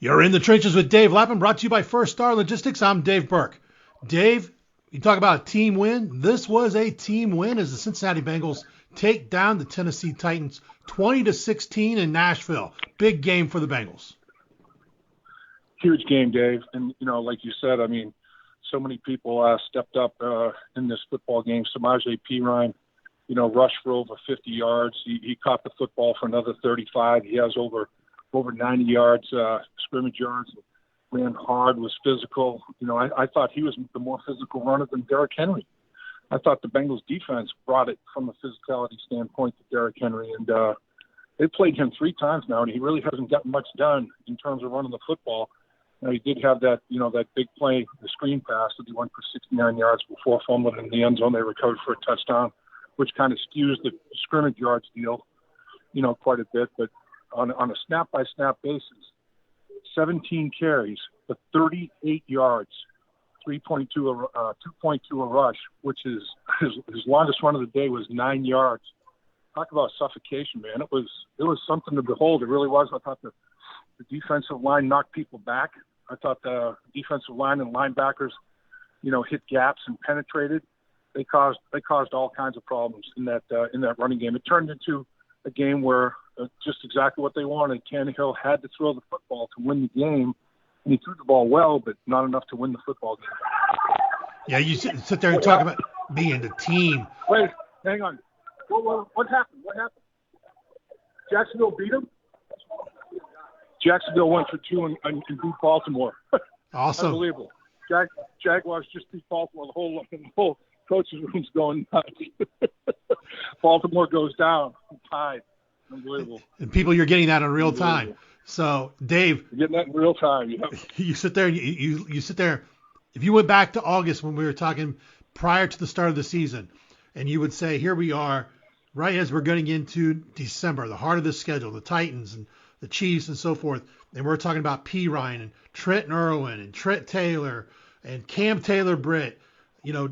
You're in the trenches with Dave Lapham, brought to you by First Star Logistics. I'm Dave Burke. Dave, you talk about a team win. This was a team win as the Cincinnati Bengals take down the Tennessee Titans 20-16 in Nashville. Big game for the Bengals. Huge game, Dave. And, like you said, so many people stepped up in this football game. Samaje Perine, rushed for over 50 yards. He caught the football for another 35. He has over 90 yards, scrimmage yards, ran hard, was physical. I thought he was the more physical runner than Derrick Henry. I thought the Bengals defense brought it from a physicality standpoint to Derrick Henry. And they played him 3 times now, and he really hasn't gotten much done in terms of running the football. Now, he did have that, that big play, the screen pass that he went for 69 yards before fumbling in the end zone. They recovered for a touchdown, which kind of skews the scrimmage yards deal, quite a bit. But on a snap-by-snap basis, 17 carries for 38 yards, 2.2 a rush, which is his longest run of the day was 9 yards. Talk about suffocation, man. It was something to behold. It really was. I thought the defensive line knocked people back. I thought the defensive line and linebackers, hit gaps and penetrated. They caused all kinds of problems in that running game. It turned into a game where just exactly what they wanted. Tannehill had to throw the football to win the game, and he threw the ball well, but not enough to win the football game. Yeah, you sit there and talk about being the team. Wait, hang on. What happened? Jacksonville beat him? Jacksonville went for 2 and beat Baltimore. Awesome. Unbelievable. Jaguars just beat Baltimore. The whole coach's room's going nuts. Baltimore goes down. Tied. Unbelievable. And people, you're getting that in real time. So, Dave. You're getting that in real time. Yep. You sit there and you sit there. If you went back to August when we were talking prior to the start of the season, and you would say, here we are, right as we're getting into December, the heart of the schedule, the Titans and the Chiefs and so forth, and we're talking about Perine and Trent Irwin and Trent Taylor and Cam Taylor-Britt,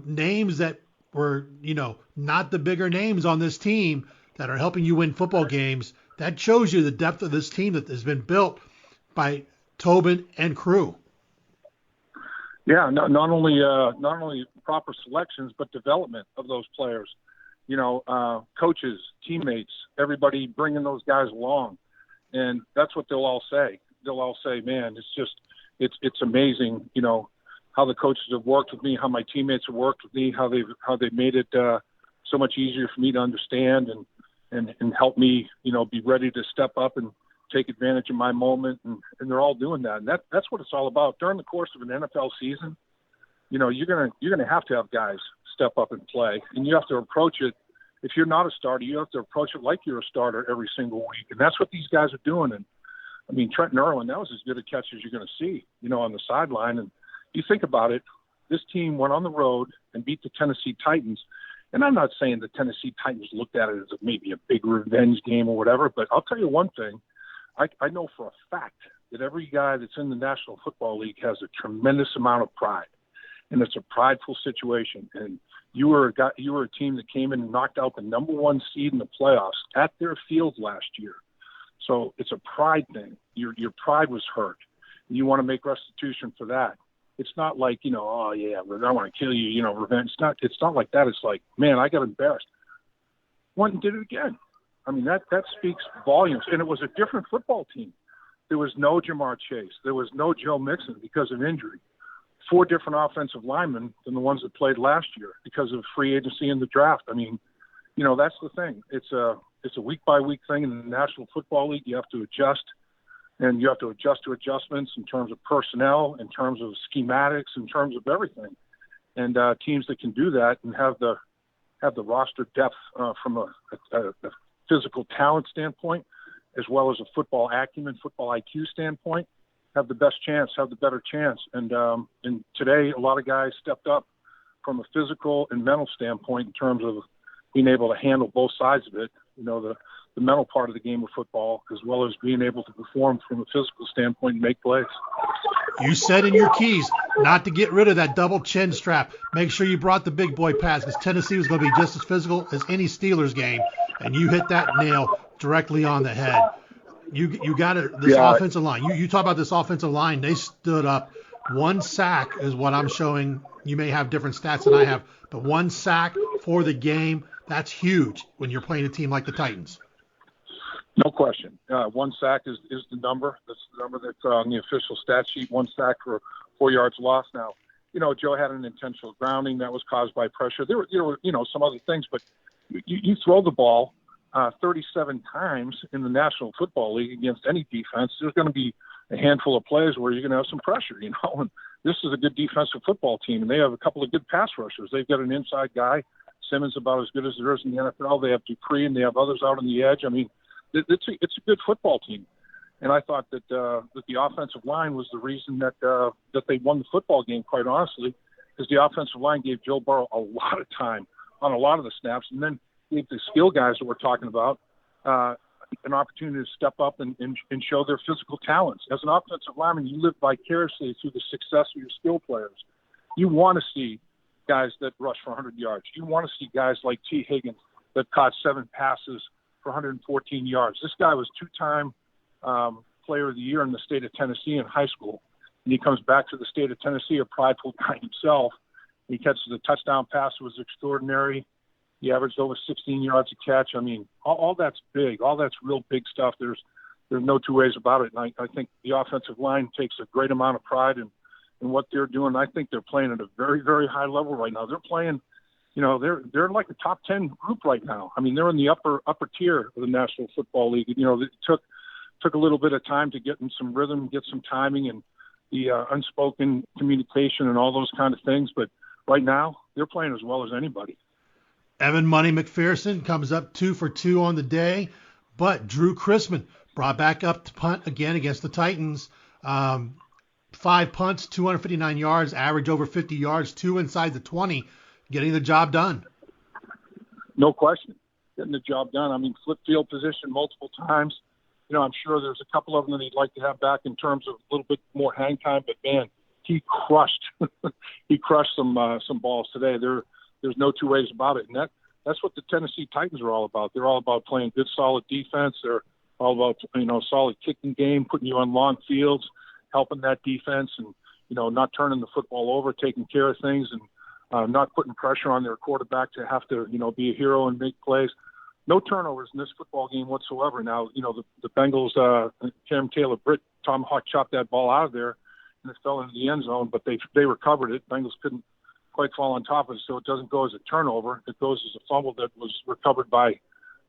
names that were, not the bigger names on this team that are helping you win football games. That shows you the depth of this team that has been built by Tobin and crew. Yeah, not only proper selections, but development of those players. Coaches, teammates, everybody bringing those guys along. And that's what they'll all say. They'll all say, man, it's amazing, how the coaches have worked with me, how my teammates have worked with me, how they've made it so much easier for me to understand and help me, be ready to step up and take advantage of my moment. And they're all doing that. And that's what it's all about. During the course of an NFL season, you're gonna have to have guys step up and play. And you have to approach it. If you're not a starter, you have to approach it like you're a starter every single week. And that's what these guys are doing. And Trent Irwin, that was as good a catch as you're going to see, on the sideline. And you think about it, this team went on the road and beat the Tennessee Titans. And I'm not saying the Tennessee Titans looked at it as maybe a big revenge game or whatever, but I'll tell you one thing. I know for a fact that every guy that's in the National Football League has a tremendous amount of pride. And it's a prideful situation. And you were a team that came in and knocked out the number 1 seed in the playoffs at their field last year. So it's a pride thing. Your pride was hurt. And you want to make restitution for that. It's not like, oh yeah, I want to kill you, revenge. It's not like that. It's like, man, I got embarrassed. Went and did it again. That speaks volumes. And it was a different football team. There was no Jamar Chase. There was no Joe Mixon because of injury. 4 different offensive linemen than the ones that played last year because of free agency in the draft. That's the thing. It's a week-by-week thing in the National Football League. You have to adjust, and you have to adjust to adjustments in terms of personnel, in terms of schematics, in terms of everything. And teams that can do that and have the roster depth from a physical talent standpoint, as well as a football acumen, football IQ standpoint, have the best chance, have the better chance. And today, a lot of guys stepped up from a physical and mental standpoint in terms of being able to handle both sides of it, the mental part of the game of football, as well as being able to perform from a physical standpoint and make plays. You said in your keys not to get rid of that double chin strap. Make sure you brought the big boy pads because Tennessee was going to be just as physical as any Steelers game, and you hit that nail directly on the head. You got it. This offensive line. You talk about this offensive line. They stood up. One sack is what I'm showing. You may have different stats than I have, but one sack for the game. That's huge when you're playing a team like the Titans. No question. One sack is the number. That's the number that's on the official stat sheet. One sack for 4 yards lost. Now, Joe had an intentional grounding that was caused by pressure. There were some other things, but you throw the ball 37 times in the National Football League against any defense. There's going to be a handful of plays where you're going to have some pressure, And this is a good defensive football team, and they have a couple of good pass rushers. They've got an inside guy, Simmons, about as good as there is in the NFL. They have Dupree, and they have others out on the edge. I mean, it's a good football team, and I thought that the offensive line was the reason that they won the football game. Quite honestly, because the offensive line gave Joe Burrow a lot of time on a lot of the snaps, and then gave the skill guys that we're talking about an opportunity to step up and show their physical talents. As an offensive lineman, you live vicariously through the success of your skill players. You want to see guys that rush for 100 yards. You want to see guys like Tee Higgins that caught 7 passes for 114 yards. This guy was 2-time player of the year in the state of Tennessee in high school. And he comes back to the state of Tennessee, a prideful guy himself. He catches a touchdown pass that was extraordinary. He averaged over 16 yards a catch. I mean, all that's big. All that's real big stuff. There's no two ways about it. And I think the offensive line takes a great amount of pride in what they're doing. I think they're playing at a very, very high level right now. They're playing, they're like a top 10 group right now. I mean, they're in the upper tier of the National Football League. It took a little bit of time to get in some rhythm, get some timing, and the unspoken communication and all those kind of things. But right now, they're playing as well as anybody. Evan Money McPherson comes up 2 for 2 on the day, but Drew Chrisman brought back up to punt again against the Titans. 5 punts, 259 yards, average over 50 yards, 2 inside the 20, getting the job done. No question, getting the job done. I mean, flip field position multiple times. I'm sure there's a couple of them that he'd like to have back in terms of a little bit more hang time, but man, he crushed some balls today. There's no two ways about it. And that's what the Tennessee Titans are all about. They're all about playing good, solid defense. They're all about, solid kicking game, putting you on long fields, helping that defense and, not turning the football over, taking care of things and not putting pressure on their quarterback to have to, be a hero and make plays. No turnovers in this football game whatsoever. Now, the Bengals, Cam Taylor-Britt, tomahawk chopped that ball out of there and it fell into the end zone, but they recovered it. Bengals couldn't quite fall on top of it, so it doesn't go as a turnover. It goes as a fumble that was recovered by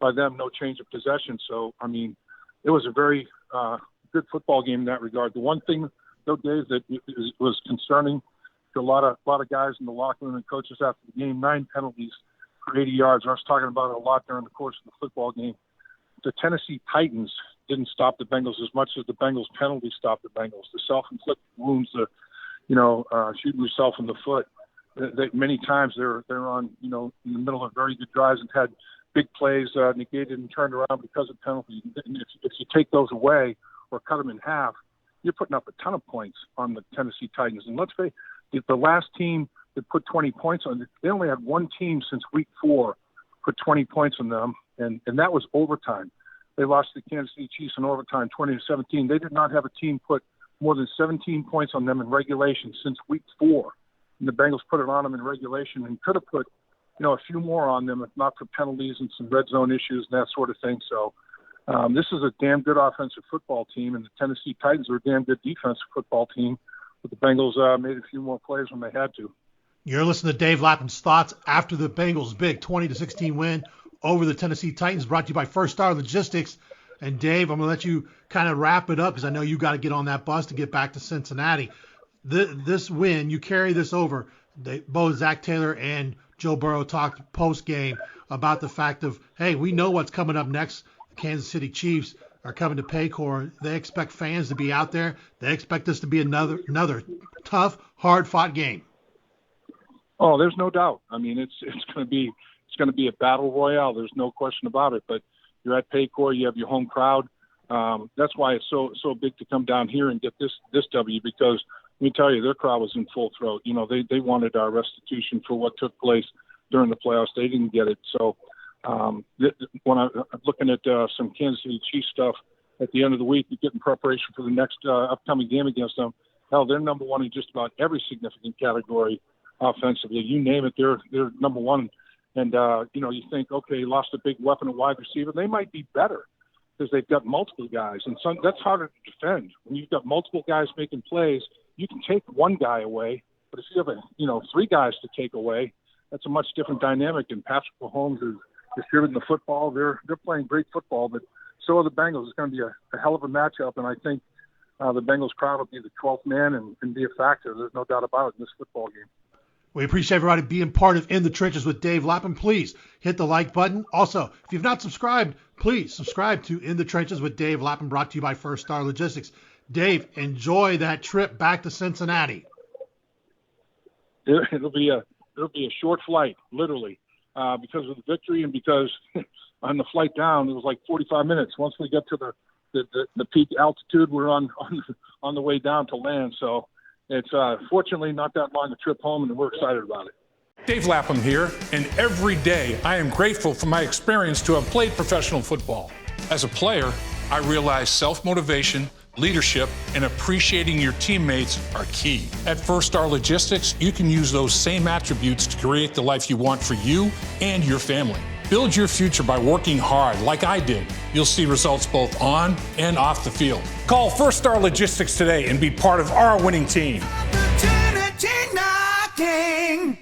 them, no change of possession. So, I mean, it was a very good football game in that regard. The one thing, though, Dave, that was concerning to a lot of guys in the locker room and coaches after the game, 9 penalties for 80 yards. I was talking about it a lot during the course of the football game. The Tennessee Titans didn't stop the Bengals as much as the Bengals penalties stopped the Bengals. The self-inflicted wounds, shooting yourself in the foot. Many times they're on, in the middle of very good drives and had big plays negated and turned around because of penalties. And if you take those away or cut them in half, you're putting up a ton of points on the Tennessee Titans. And let's say the last team that put 20 points on it, they only had one team since week 4 put 20 points on them, and that was overtime. They lost to the Kansas City Chiefs in overtime, 20-17. They did not have a team put more than 17 points on them in regulation since week 4. And the Bengals put it on them in regulation and could have put, a few more on them if not for penalties and some red zone issues and that sort of thing. So this is a damn good offensive football team, and the Tennessee Titans are a damn good defensive football team. But the Bengals made a few more plays when they had to. You're listening to Dave Lapham's thoughts after the Bengals' big 20-16 win over the Tennessee Titans, brought to you by First Star Logistics. And Dave, I'm going to let you kind of wrap it up because I know you got to get on that bus to get back to Cincinnati. This win, you carry this over. Both Zach Taylor and Joe Burrow talked post-game about the fact of, hey, we know what's coming up next. The Kansas City Chiefs are coming to Paycor. They expect fans to be out there. They expect this to be another tough, hard-fought game. Oh, there's no doubt. I mean, it's going to be a battle royale. There's no question about it. But you're at Paycor. You have your home crowd. That's why it's so big to come down here and get this W, because let me tell you, their crowd was in full throat. They wanted our restitution for what took place during the playoffs. They didn't get it. So when I'm looking at some Kansas City Chiefs stuff, at the end of the week, you get in preparation for the next upcoming game against them. Hell, they're number one in just about every significant category offensively. You name it, they're number one. And, you think, okay, lost a big weapon at wide receiver. They might be better because they've got multiple guys. And that's harder to defend. When you've got multiple guys making plays, you can take one guy away. But if you have, 3 guys to take away, that's a much different dynamic. And Patrick Mahomes is distributing the football. They're playing great football, but so are the Bengals. It's going to be a hell of a matchup, and I think the Bengals crowd will be the 12th man and be a factor. There's no doubt about it in this football game. We appreciate everybody being part of In the Trenches with Dave Lapham. Please hit the like button. Also, if you've not subscribed, please subscribe to In the Trenches with Dave Lapham, brought to you by First Star Logistics. Dave, enjoy that trip back to Cincinnati. It'll be a short flight, literally, because of the victory and because on the flight down it was like 45 minutes. Once we get to the peak altitude, we're on the way down to land. So it's fortunately not that long a trip home, and we're excited about it. Dave Lapham here, and every day I am grateful for my experience to have played professional football. As a player, I realized self-motivation, leadership, and appreciating your teammates are key. At First Star Logistics, you can use those same attributes to create the life you want for you and your family. Build your future by working hard like I did. You'll see results both on and off the field. Call First Star Logistics today and be part of our winning team. Opportunity knocking.